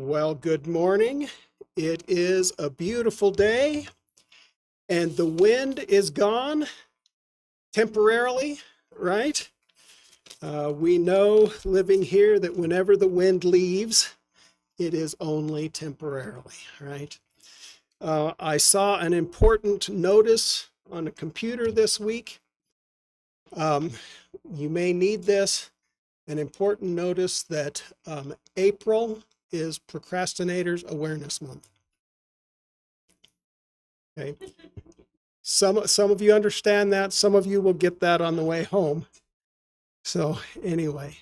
Well, good morning. It is a beautiful day, and the wind is gone temporarily, right? We know living here that whenever the wind leaves, it is only temporarily, right? I saw an important notice on a computer this week. You may need this. An important notice that April is Procrastinators Awareness Month. Okay. Some of you understand that. Some of you will get that on the way home. So anyway,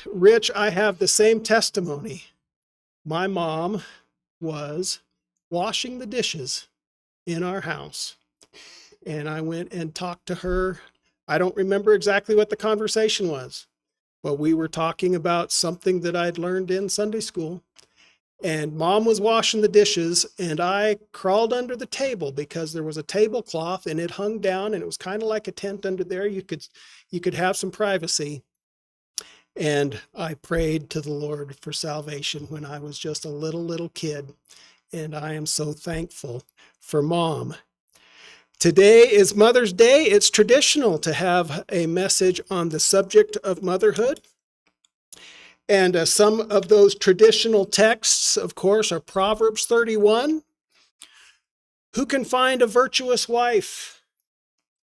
Rich, I have the same testimony. My mom was washing the dishes in our house, and I went and talked to her. I don't remember exactly what the conversation was, but we were talking about something that I'd learned in Sunday school. And Mom was washing the dishes, and I crawled under the table because there was a tablecloth and it hung down, and it was kind of like a tent under there. You could have some privacy. And I prayed to the Lord for salvation when I was just a little kid. And I am so thankful for Mom. Today is Mother's Day. It's traditional to have a message on the subject of motherhood. And some of those traditional texts, of course, are Proverbs 31. Who can find a virtuous wife?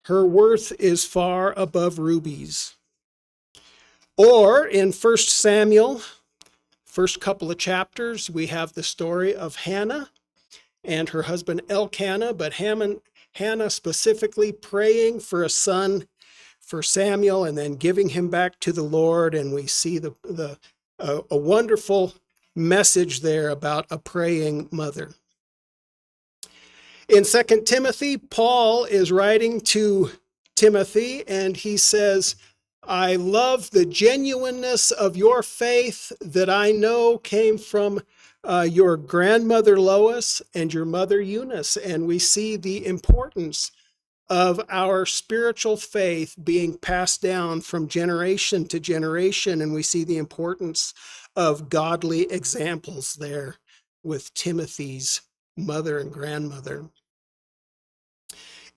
Her worth is far above rubies. Or in 1 Samuel, first couple of chapters, we have the story of Hannah and her husband Elkanah, but Hannah specifically praying for a son for Samuel and then giving him back to the Lord. And we see a wonderful message there about a praying mother. In 2 Timothy, Paul is writing to Timothy, and he says, I love the genuineness of your faith that I know came from your grandmother Lois and your mother Eunice. And we see the importance of our spiritual faith being passed down from generation to generation. And we see the importance of godly examples there with Timothy's mother and grandmother.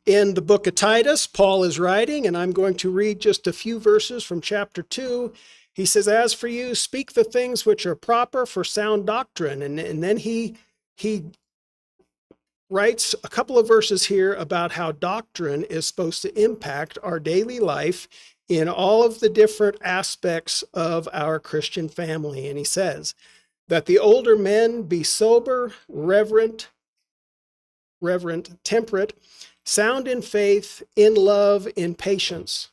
In the book of Titus, Paul is writing, and I'm going to read just a few verses from chapter 2. He says, as for you, speak the things which are proper for sound doctrine. And then he writes a couple of verses here about how doctrine is supposed to impact our daily life in all of the different aspects of our Christian family. And he says that the older men be sober, reverent, temperate, sound in faith, in love, in patience.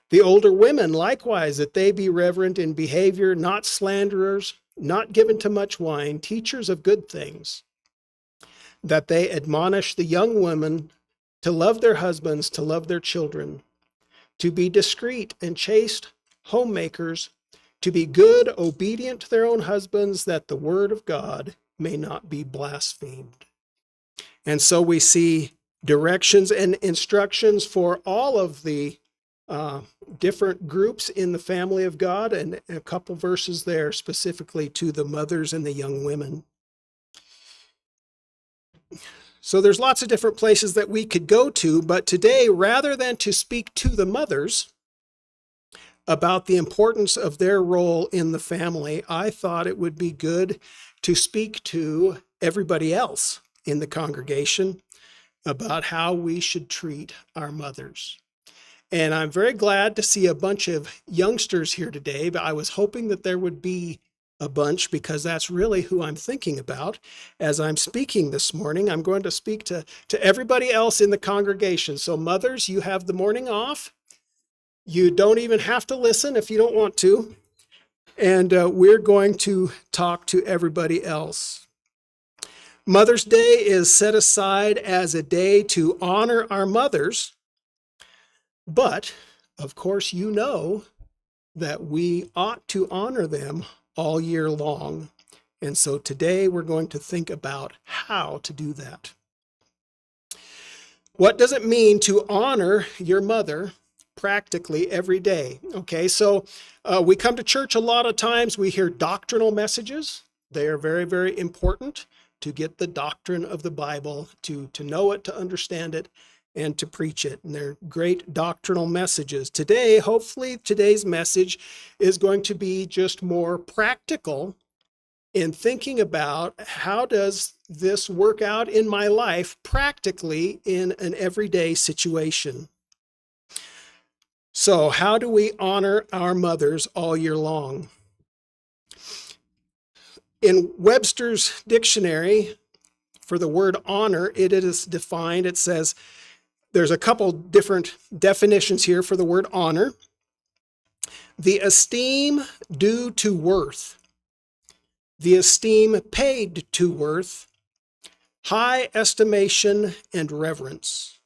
The older women likewise, that they be reverent in behavior, not slanderers, not given to much wine, teachers of good things, that they admonish the young women to love their husbands, to love their children, to be discreet and chaste, homemakers, to be good, obedient to their own husbands, that the word of God may not be blasphemed. And so we see directions and instructions for all of the different groups in the family of God, and a couple verses there specifically to the mothers and the young women. So there's lots of different places that we could go to, but today, rather than to speak to the mothers about the importance of their role in the family, I thought it would be good to speak to everybody else in the congregation about how we should treat our mothers. And I'm very glad to see a bunch of youngsters here today, but I was hoping that there would be a bunch, because that's really who I'm thinking about as I'm speaking this morning. I'm going to speak to everybody else in the congregation. So mothers, you have the morning off. You don't even have to listen if you don't want to. And we're going to talk to everybody else. Mother's Day is set aside as a day to honor our mothers. But, of course, you know that we ought to honor them all year long. And so today we're going to think about how to do that. What does it mean to honor your mother practically every day. Okay, so we come to church a lot of times, we hear doctrinal messages. They are very, very important to get the doctrine of the Bible, to know it, to understand it, and to preach it. And they're great doctrinal messages. Today, hopefully, today's message is going to be just more practical in thinking about how does this work out in my life practically in an everyday situation. So how do we honor our mothers all year long? In Webster's dictionary, for the word honor, it is defined, it says, there's a couple different definitions here for the word honor. The esteem due to worth. The esteem paid to worth, high estimation and reverence.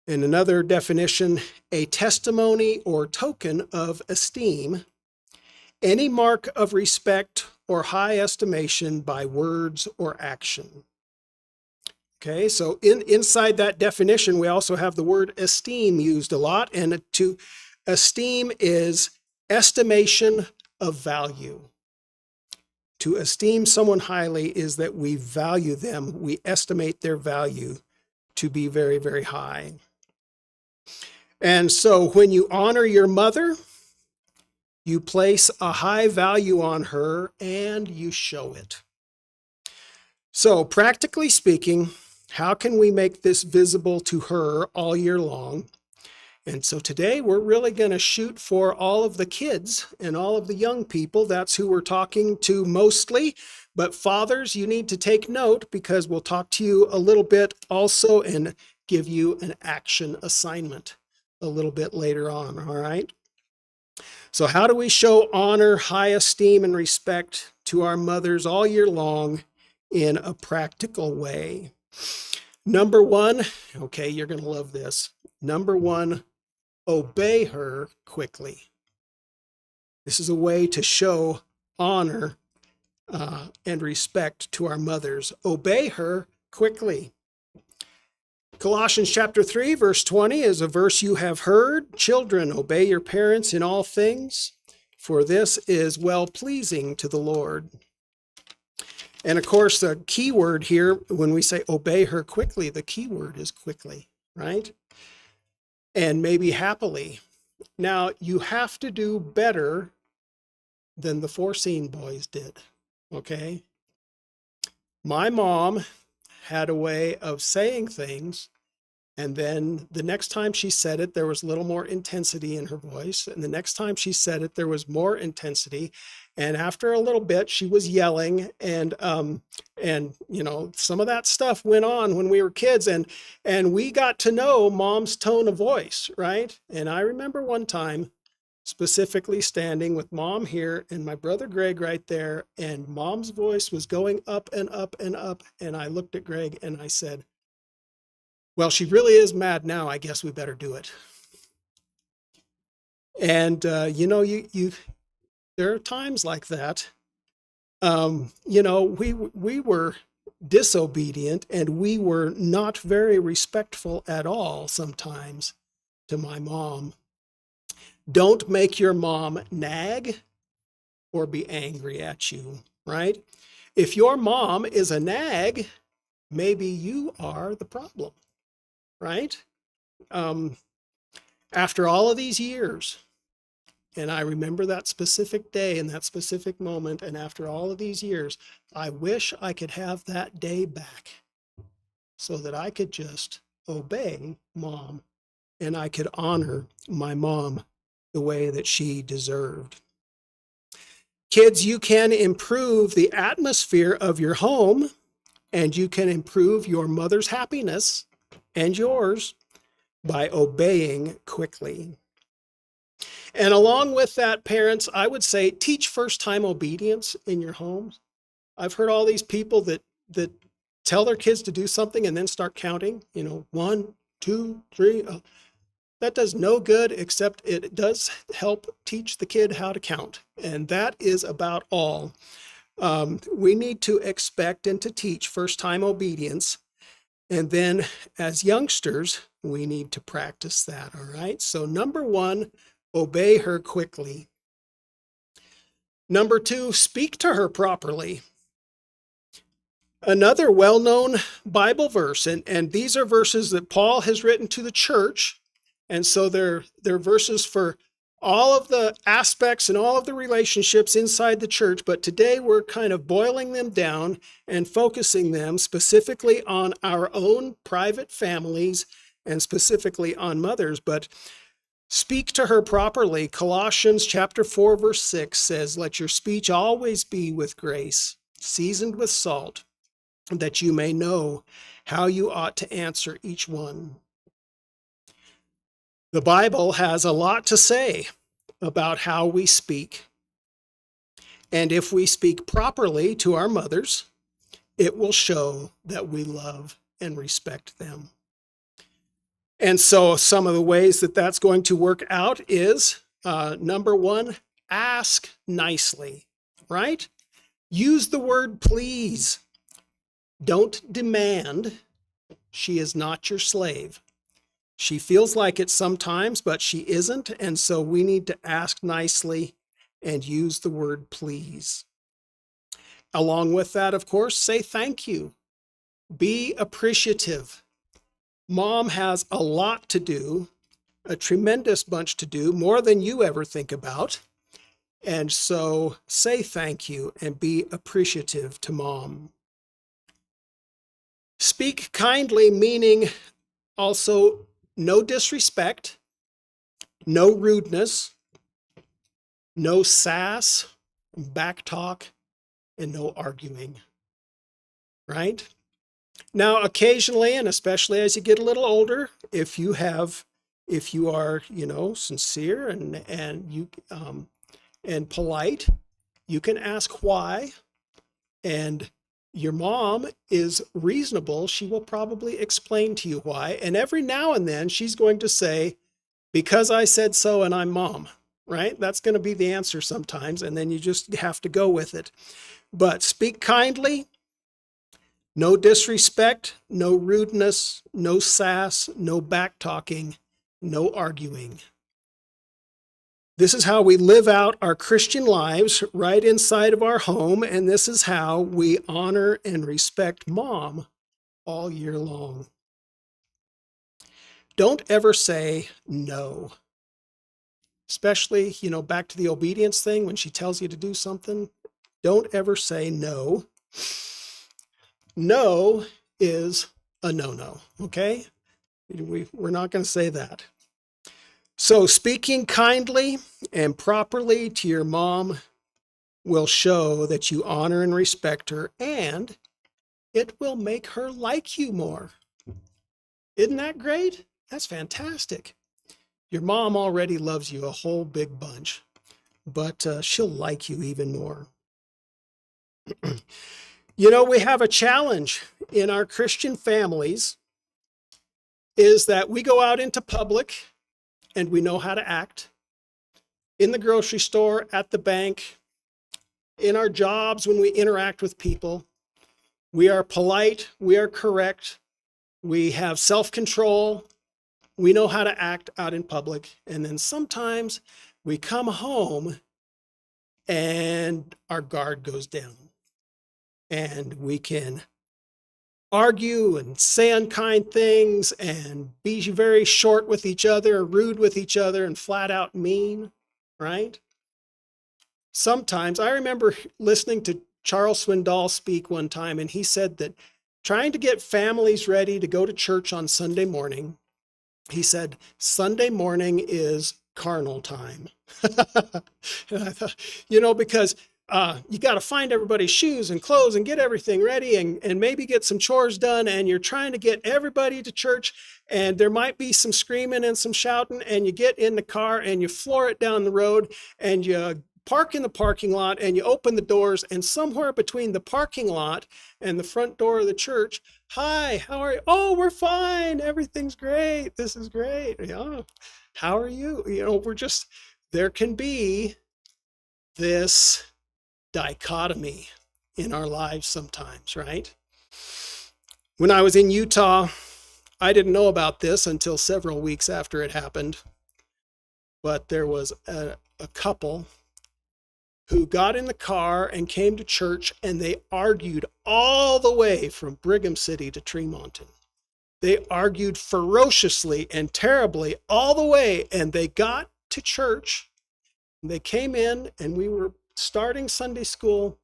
In another definition, a testimony or token of esteem, any mark of respect or high estimation by words or action. Okay, so inside that definition, we also have the word esteem used a lot, and to esteem is estimation of value. To esteem someone highly is that we value them, we estimate their value to be very, very high. And so when you honor your mother, you place a high value on her and you show it. So practically speaking, how can we make this visible to her all year long? And so today we're really going to shoot for all of the kids and all of the young people. That's who we're talking to mostly. But fathers, you need to take note because we'll talk to you a little bit also and give you an action assignment a little bit later on, all right? So how do we show honor, high esteem, and respect to our mothers all year long in a practical way? Number one, okay, you're going to love this. Number one, obey her quickly. This is a way to show honor and respect to our mothers. Obey her quickly. Colossians chapter 3, verse 20 is a verse you have heard. Children, obey your parents in all things, for this is well-pleasing to the Lord. And of course, the key word here, when we say obey her quickly, the key word is quickly, right? And maybe happily. Now, you have to do better than the Foreseen boys did, okay? My mom had a way of saying things, and then the next time she said it, there was a little more intensity in her voice, and the next time she said it, there was more intensity, and after a little bit, she was yelling, and you know, some of that stuff went on when we were kids, and we got to know mom's tone of voice, right? And I remember one time specifically standing with mom here and my brother Greg right there, and mom's voice was going up and up and up, and I looked at Greg and I said, well, she really is mad now. I guess we better do it. And you know, there are times like that. You know, we were disobedient and we were not very respectful at all sometimes to my mom. Don't make your mom nag or be angry at you, right? If your mom is a nag, maybe you are the problem, right? After all of these years, and I remember that specific day and that specific moment, and after all of these years, I wish I could have that day back so that I could just obey mom and I could honor my mom the way that she deserved. Kids, you can improve the atmosphere of your home, and you can improve your mother's happiness and yours by obeying quickly. And along with that, parents, I would say teach first-time obedience in your homes. I've heard all these people that tell their kids to do something and then start counting, you know, 1, 2, 3. That does no good, except it does help teach the kid how to count. And that is about all. We need to expect and to teach first-time obedience. And then as youngsters, we need to practice that, all right? So number 1, obey her quickly. Number 2, speak to her properly. Another well-known Bible verse, and these are verses that Paul has written to the church, and so they're verses for all of the aspects and all of the relationships inside the church, but today we're kind of boiling them down and focusing them specifically on our own private families and specifically on mothers. But speak to her properly. Colossians chapter 4, verse 6 says, "Let your speech always be with grace, seasoned with salt, that you may know how you ought to answer each one." The Bible has a lot to say about how we speak. And if we speak properly to our mothers, it will show that we love and respect them. And so some of the ways that that's going to work out is, number 1, ask nicely, right? Use the word please. Don't demand. She is not your slave. She feels like it sometimes, but she isn't. And so we need to ask nicely and use the word please. Along with that, of course, say thank you. Be appreciative. Mom has a lot to do, a tremendous bunch to do, more than you ever think about. And so say thank you and be appreciative to Mom. Speak kindly, meaning also no disrespect, no rudeness, no sass, backtalk, and no arguing, right? Now, occasionally, and especially as you get a little older, if you are, sincere and polite, you can ask why. And your mom is reasonable. She will probably explain to you why. And every now and then she's going to say, "Because I said so and I'm Mom," right? That's going to be the answer sometimes. And then you just have to go with it. But speak kindly, no disrespect, no rudeness, no sass, no backtalking, no arguing. This is how we live out our Christian lives right inside of our home, and this is how we honor and respect Mom all year long. Don't ever say no. Especially, back to the obedience thing, when she tells you to do something, don't ever say no. No is a no-no, okay? We're not going to say that. So speaking kindly and properly to your mom will show that you honor and respect her, and it will make her like you more. Isn't that great? That's fantastic. Your mom already loves you a whole big bunch, but she'll like you even more. We have a challenge in our Christian families is that we go out into public and we know how to act. In the grocery store, at the bank, in our jobs, when we interact with people, we are polite, we are correct, we have self-control, we know how to act out in public. And then sometimes we come home and our guard goes down. And we can argue and say unkind things and be very short with each other, rude with each other, and flat out mean, right? Sometimes, I remember listening to Charles Swindoll speak one time, and he said that trying to get families ready to go to church on Sunday morning, he said, Sunday morning is carnal time. And I thought, because you got to find everybody's shoes and clothes and get everything ready and maybe get some chores done. And you're trying to get everybody to church, and there might be some screaming and some shouting, and you get in the car and you floor it down the road and you park in the parking lot and you open the doors, and somewhere between the parking lot and the front door of the church, "Hi, how are you?" "Oh, we're fine. Everything's great. This is great." "How are you?" There can be this dichotomy in our lives sometimes, right? When I was in Utah, I didn't know about this until several weeks after it happened, but there was a couple who got in the car and came to church, and they argued all the way from Brigham City to Tremonton. They argued ferociously and terribly all the way, and they got to church. They came in, and we were starting Sunday school,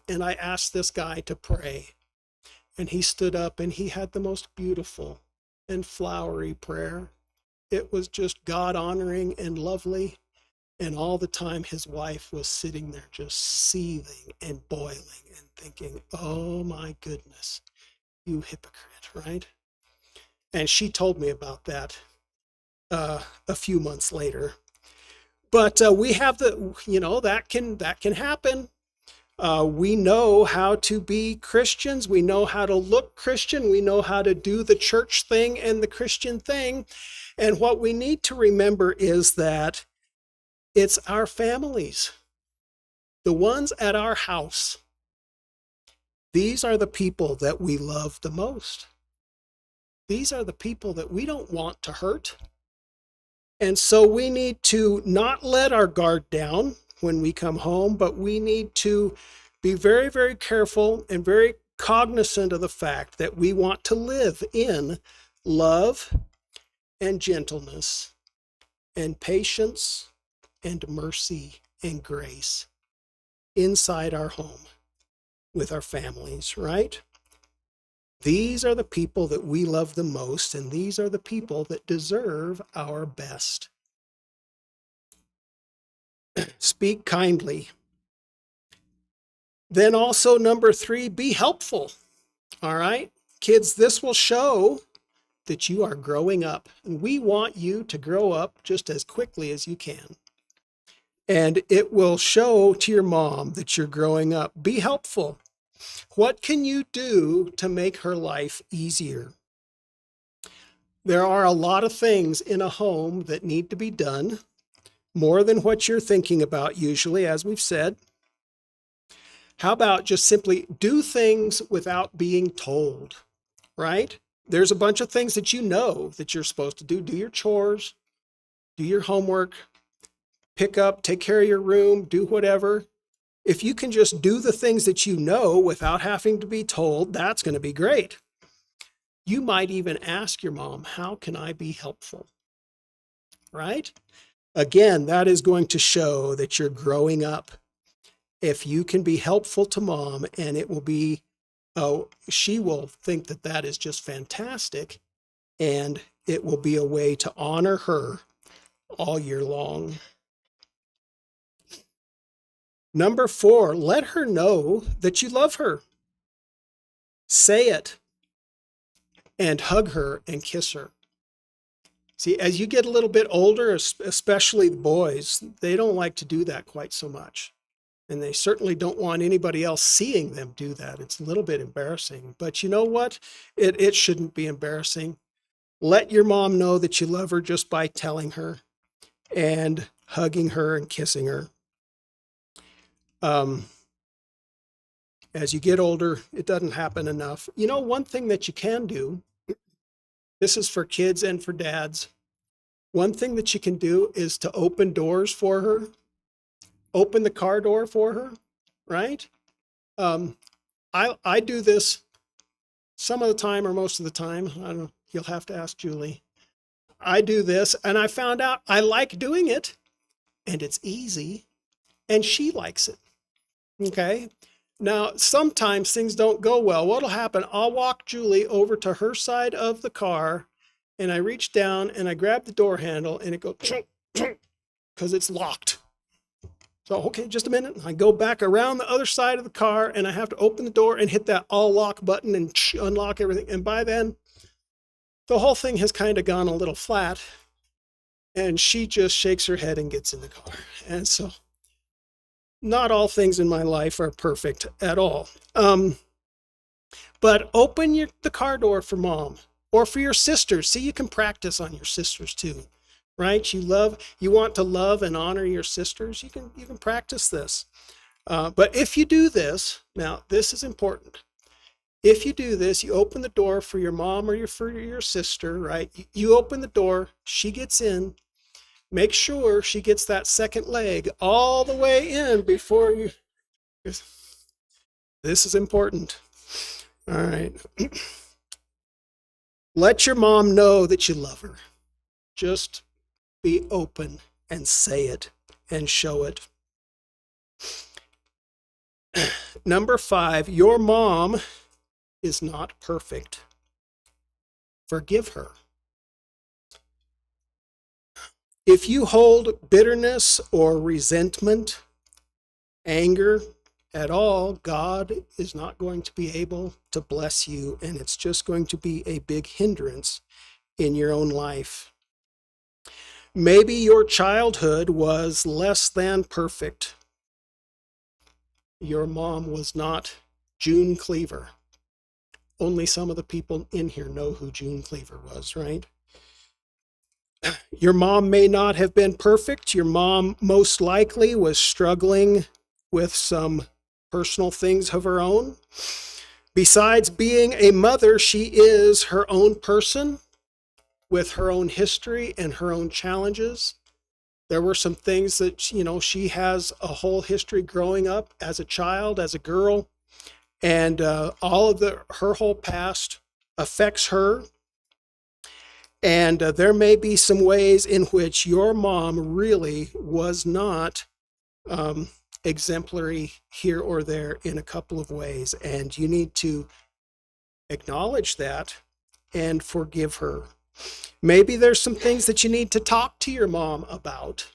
and I asked this guy to pray. And he stood up, and he had the most beautiful and flowery prayer. It was just God-honoring and lovely. And all the time, his wife was sitting there just seething and boiling and thinking, oh my goodness, you hypocrite, right? And she told me about that a few months later. But we have that can happen. We know how to be Christians. We know how to look Christian. We know how to do the church thing and the Christian thing. And what we need to remember is that it's our families, the ones at our house. These are the people that we love the most. These are the people that we don't want to hurt. And so we need to not let our guard down when we come home, but we need to be very, very careful and very cognizant of the fact that we want to live in love and gentleness and patience and mercy and grace inside our home with our families, right? These are the people that we love the most, and these are the people that deserve our best. Speak kindly. Then also, number 3, be helpful. All right, kids, this will show that you are growing up, and we want you to grow up just as quickly as you can. And it will show to your mom that you're growing up. Be helpful. What can you do to make her life easier? There are a lot of things in a home that need to be done, more than what you're thinking about usually, as we've said. How about just simply do things without being told, right? There's a bunch of things that you know that you're supposed to do. Do your chores, do your homework, pick up, take care of your room, do whatever. If you can just do the things that you know without having to be told, that's going to be great. You might even ask your mom, how can I be helpful? Right? Again, that is going to show that you're growing up. If you can be helpful to mom, and it will be, she will think that that is just fantastic, and it will be a way to honor her all year long. Number 4, let her know that you love her. Say it and hug her and kiss her. See, as you get a little bit older, especially the boys, they don't like to do that quite so much. And they certainly don't want anybody else seeing them do that. It's a little bit embarrassing. But you know what? It shouldn't be embarrassing. Let your mom know that you love her just by telling her and hugging her and kissing her. As you get older, it doesn't happen enough. You know, one thing that you can do, this is for kids and for dads. One thing that you can do is to open doors for her. Open the car door for her, right? I do this some of the time or most of the time. I don't know. You'll have to ask Julie. I do this, and I found out I like doing it, and it's easy, and she likes it. Okay? Now, sometimes things don't go well. What'll happen? I'll walk Julie over to her side of the car, and I reach down and I grab the door handle, and it goes because it's locked. So, okay, just a minute. I go back around the other side of the car, and I have to open the door and hit that all lock button and unlock everything. And by then, the whole thing has kind of gone a little flat, and she just shakes her head and gets in the car. And so, not all things in my life are perfect at all. But open the car door for mom or for your sisters. See, you can practice on your sisters too. Right? You want to love and honor your sisters. You can practice this. But if you do this, now this is important. if you do this, you open the door for your mom or for your sister, right? You open the door, she gets in. Make sure she gets that second leg all the way in before you. This is important. All right. Let your mom know that you love her. Just be open and say it and show it. Number 5, your mom is not perfect. Forgive her. If you hold bitterness or resentment, anger at all, God is not going to be able to bless you, and it's just going to be a big hindrance in your own life. Maybe your childhood was less than perfect. Your mom was not June Cleaver. Only some of the people in here know who June Cleaver was, right? Your mom may not have been perfect. Your mom most likely was struggling with some personal things of her own. Besides being a mother, she is her own person with her own history and her own challenges. There were some things that, she has a whole history growing up as a child, as a girl, and all of her whole past affects her. And there may be some ways in which your mom really was not exemplary here or there in a couple of ways. And you need to acknowledge that and forgive her. Maybe there's some things that you need to talk to your mom about.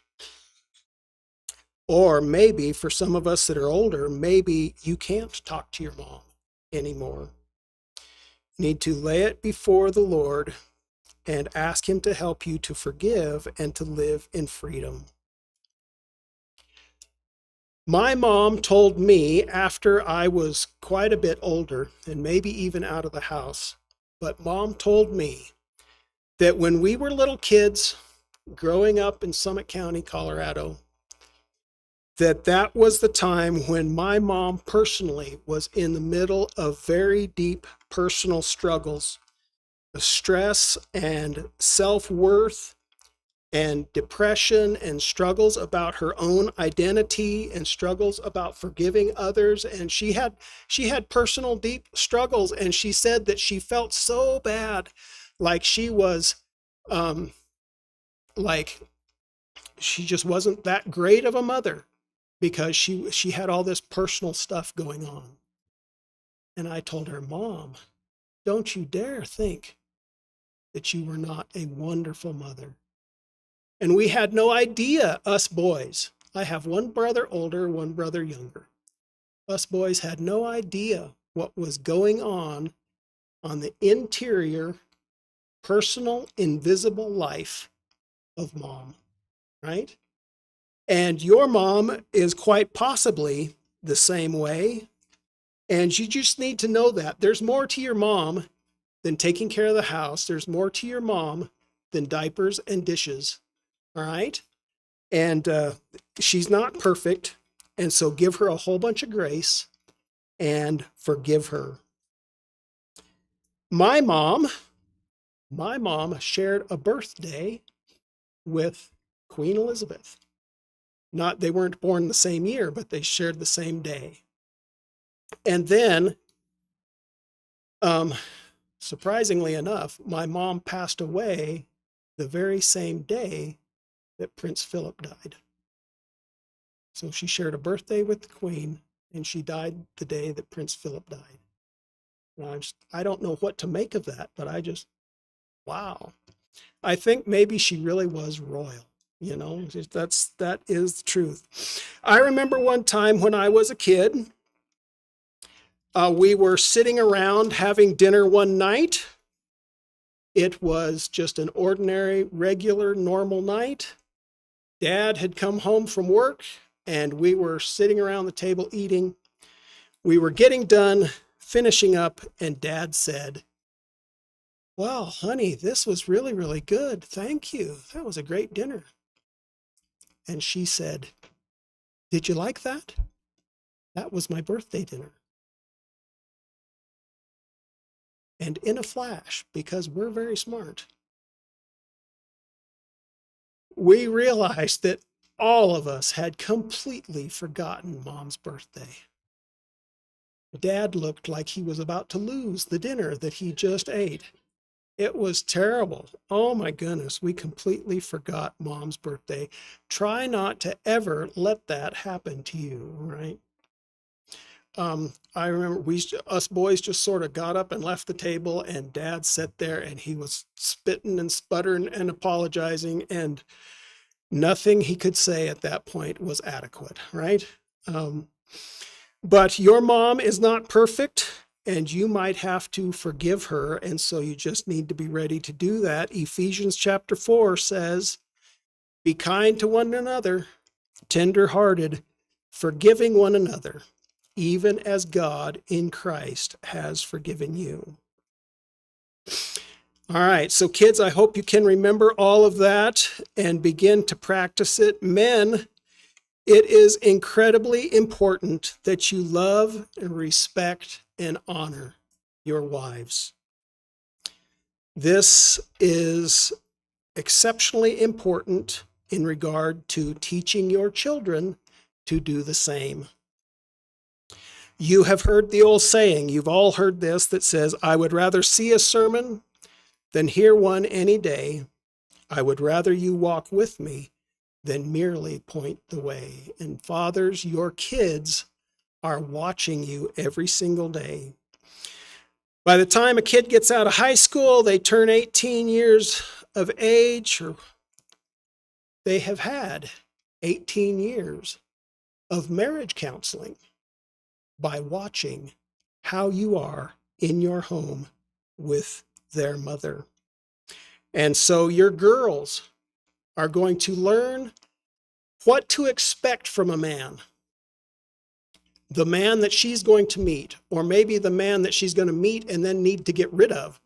Or maybe for some of us that are older, maybe you can't talk to your mom anymore. You need to lay it before the Lord and ask him to help you to forgive and to live in freedom. My mom told me after I was quite a bit older and maybe even out of the house, but Mom told me that when we were little kids growing up in Summit County, Colorado, that was the time when my mom personally was in the middle of very deep personal struggles, stress and self-worth and depression and struggles about her own identity and struggles about forgiving others. And she had personal deep struggles, and she said that she felt so bad, like she was like she just wasn't that great of a mother because she had all this personal stuff going on. And I told her, Mom, don't you dare think that you were not a wonderful mother. And we had no idea, us boys. I have one brother older, one brother younger. Us boys had no idea what was going on the interior, personal, invisible life of Mom, right? And your mom is quite possibly the same way. And you just need to know that there's more to your mom than taking care of the house. There's more to your mom than diapers and dishes, all right? And she's not perfect. And so give her a whole bunch of grace and forgive her. My mom shared a birthday with Queen Elizabeth. They weren't born the same year, but they shared the same day. And then, surprisingly enough, my mom passed away the very same day that Prince Philip died. So she shared a birthday with the Queen, and she died the day that Prince Philip died. And I don't know what to make of that, but wow. I think maybe she really was royal. That is the truth. I remember one time when I was a kid, we were sitting around having dinner one night. It was just an ordinary, regular, normal night. Dad had come home from work, and we were sitting around the table eating. We were getting done, finishing up, and Dad said, "Well, honey, this was really, really good. Thank you. That was a great dinner." And she said, "Did you like that? That was my birthday dinner." And in a flash, because we're very smart, we realized that all of us had completely forgotten Mom's birthday. Dad looked like he was about to lose the dinner that he just ate. It was terrible. Oh my goodness, we completely forgot Mom's birthday. Try not to ever let that happen to you, right? I remember us boys just sort of got up and left the table, and Dad sat there and he was spitting and sputtering and apologizing, and nothing he could say at that point was adequate, right? But your mom is not perfect, and you might have to forgive her. And so you just need to be ready to do that. Ephesians chapter 4 says, be kind to one another, tender-hearted, forgiving one another, even as God in Christ has forgiven you. All right, so kids, I hope you can remember all of that and begin to practice it. Men, it is incredibly important that you love and respect and honor your wives. This is exceptionally important in regard to teaching your children to do the same. You have heard the old saying, you've all heard this, that says, I would rather see a sermon than hear one any day. I would rather you walk with me than merely point the way. And fathers, your kids are watching you every single day. By the time a kid gets out of high school, they turn 18 years of age, or they have had 18 years of marriage counseling by watching how you are in your home with their mother. And so your girls are going to learn what to expect from a man. The man that she's going to meet, or maybe the man that she's going to meet and then need to get rid of.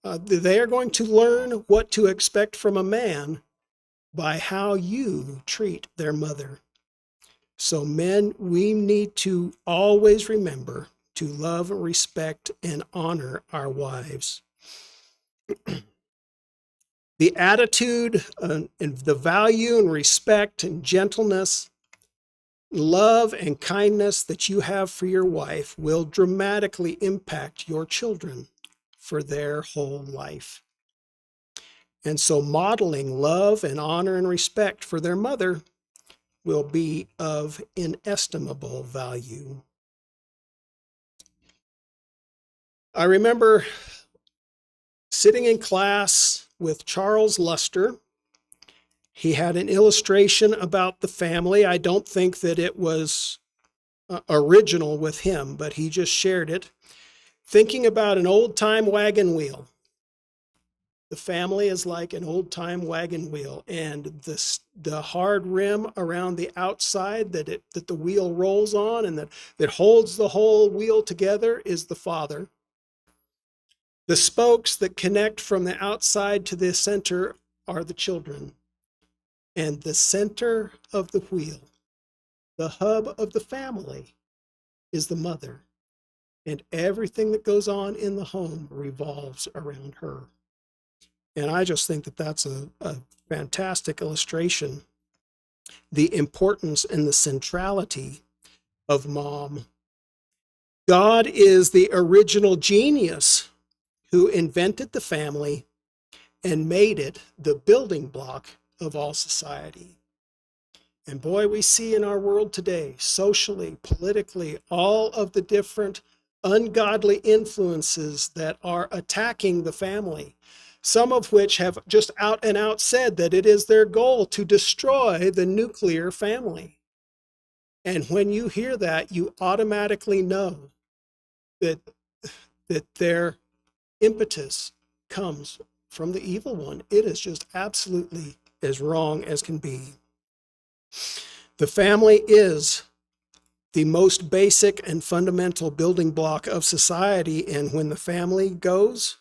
They are going to learn what to expect from a man by how you treat their mother. So men, we need to always remember to love, respect, and honor our wives. The attitude and the value and respect and gentleness, love and kindness that you have for your wife will dramatically impact your children for their whole life. And so modeling love and honor and respect for their mother will be of inestimable value. I remember sitting in class with Charles Luster. He had an illustration about the family. I don't think that it was original with him, but he just shared it. Thinking about an old-time wagon wheel. The family is like an old-time wagon wheel, and the hard rim around the outside that the wheel rolls on and that holds the whole wheel together is the father. The spokes that connect from the outside to the center are the children. And the center of the wheel, the hub of the family, is the mother. And everything that goes on in the home revolves around her. And I just think that that's a fantastic illustration. The importance and the centrality of mom. God is the original genius who invented the family and made it the building block of all society. And boy, we see in our world today, socially, politically, all of the different ungodly influences that are attacking the family, some of which have just out and out said that it is their goal to destroy the nuclear family. And when you hear that, you automatically know that their impetus comes from the evil one. It is just absolutely as wrong as can be. The family is the most basic and fundamental building block of society, and when the family goes,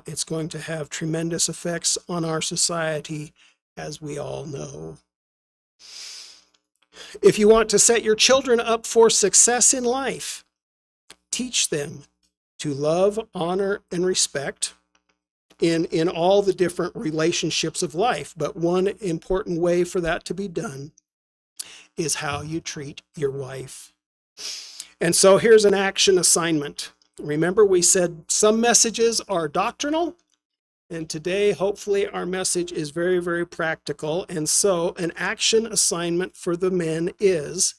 it's going to have tremendous effects on our society, as we all know. If you want to set your children up for success in life, teach them to love, honor, and respect in all the different relationships of life. But one important way for that to be done is how you treat your wife. And so here's an action assignment. Remember, we said some messages are doctrinal, and today, hopefully, our message is very, very practical. And so an action assignment for the men is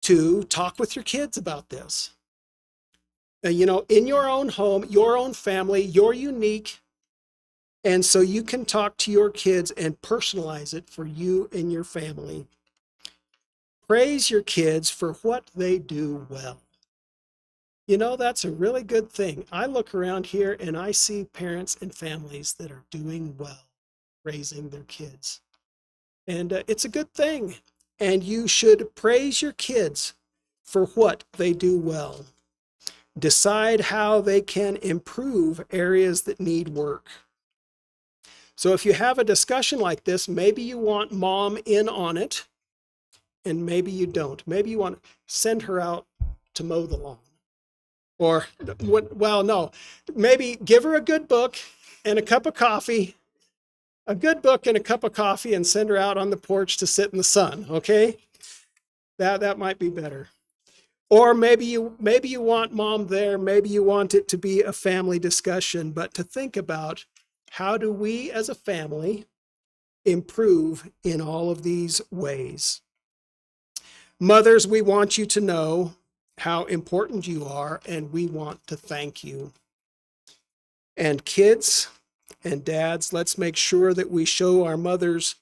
to talk with your kids about this. You know, in your own home, your own family, you're unique. And so you can talk to your kids and personalize it for you and your family. Praise your kids for what they do well. You know, that's a really good thing. I look around here and I see parents and families that are doing well raising their kids. And it's a good thing. And you should praise your kids for what they do well. Decide how they can improve areas that need work. So if you have a discussion like this, maybe you want mom in on it, and maybe you don't. Maybe you want to send her out to mow the lawn. Or, well, no, maybe give her a good book and a cup of coffee, a good book and a cup of coffee, and send her out on the porch to sit in the sun, okay? That might be better. Or maybe you want mom there, maybe you want it to be a family discussion, but to think about how do we as a family improve in all of these ways. Mothers, we want you to know how important you are, and we want to thank you. And kids and dads, let's make sure that we show our mothers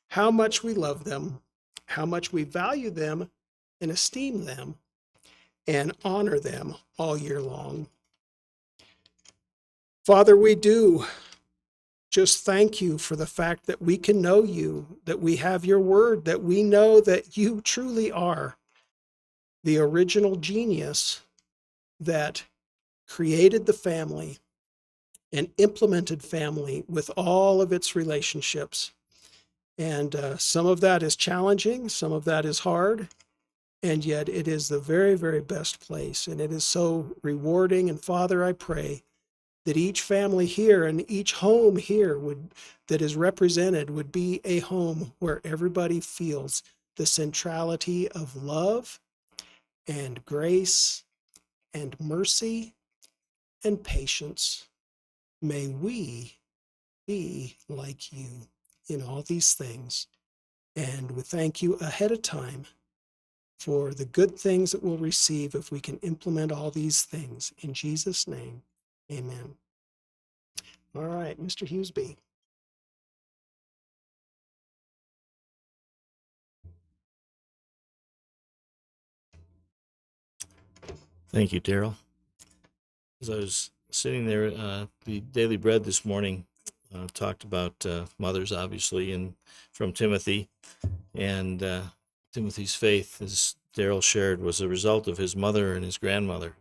how much we love them, how much we value them and esteem them, and honor them all year long. Father, we do just thank you for the fact that we can know you, that we have your word, that we know that you truly are the original genius that created the family and implemented family with all of its relationships. And some of that is challenging, some of that is hard, and yet it is the very, very best place. And it is so rewarding. And Father, I pray that each family here and each home here that is represented would be a home where everybody feels the centrality of love and grace and mercy and patience. May we be like you in all these things. And we thank you ahead of time for the good things that we'll receive if we can implement all these things. In Jesus' name, amen. All right, Mr. Hughesby. Thank you, Daryl. As I was sitting there, the Daily Bread this morning talked about mothers, obviously, and from Timothy. And Timothy's faith, as Daryl shared, was a result of his mother and his grandmother.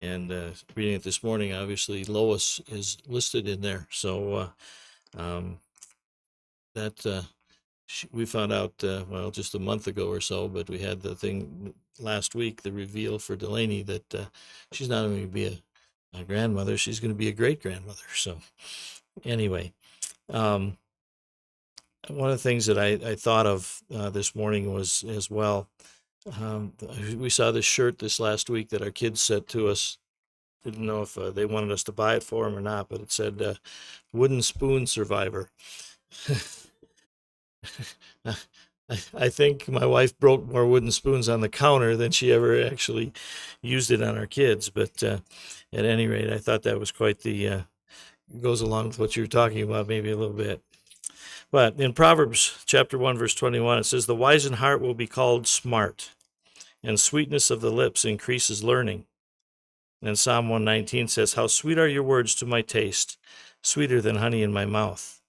And reading it this morning, obviously, Lois is listed in there. So we found out, well, just a month ago or so, but we had the thing last week, the reveal for Delaney that she's not only going to be a grandmother, she's going to be a great-grandmother. So anyway, one of the things that I thought of this morning was as well, we saw this shirt this last week that our kids sent to us. Didn't know if they wanted us to buy it for them or not, but it said wooden spoon survivor. I think my wife broke more wooden spoons on the counter than she ever actually used it on our kids. But at any rate, I thought that was quite the, goes along with what you were talking about maybe a little bit. But in Proverbs chapter 1, verse 21, it says, "The wise in heart will be called smart, and sweetness of the lips increases learning." And Psalm 119 says, "How sweet are your words to my taste, sweeter than honey in my mouth."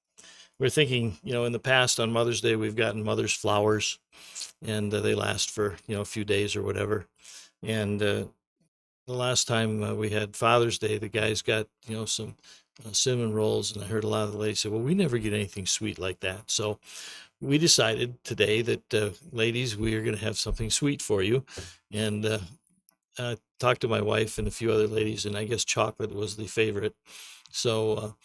We're thinking, in the past on Mother's Day, we've gotten mother's flowers, and they last for, a few days or whatever. And the last time we had Father's Day, the guys got, some cinnamon rolls, and I heard a lot of the ladies say, "Well, we never get anything sweet like that." So we decided today that, ladies, we are going to have something sweet for you. And talked to my wife and a few other ladies, and I guess chocolate was the favorite. So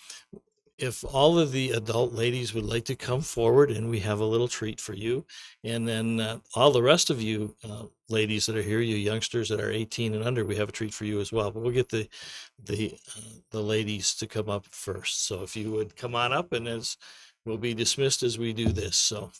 if all of the adult ladies would like to come forward, and we have a little treat for you, and then all the rest of you ladies that are here, you youngsters that are 18 and under, we have a treat for you as well. But we'll get the ladies to come up first. So if you would come on up, and as we'll be dismissed as we do this. So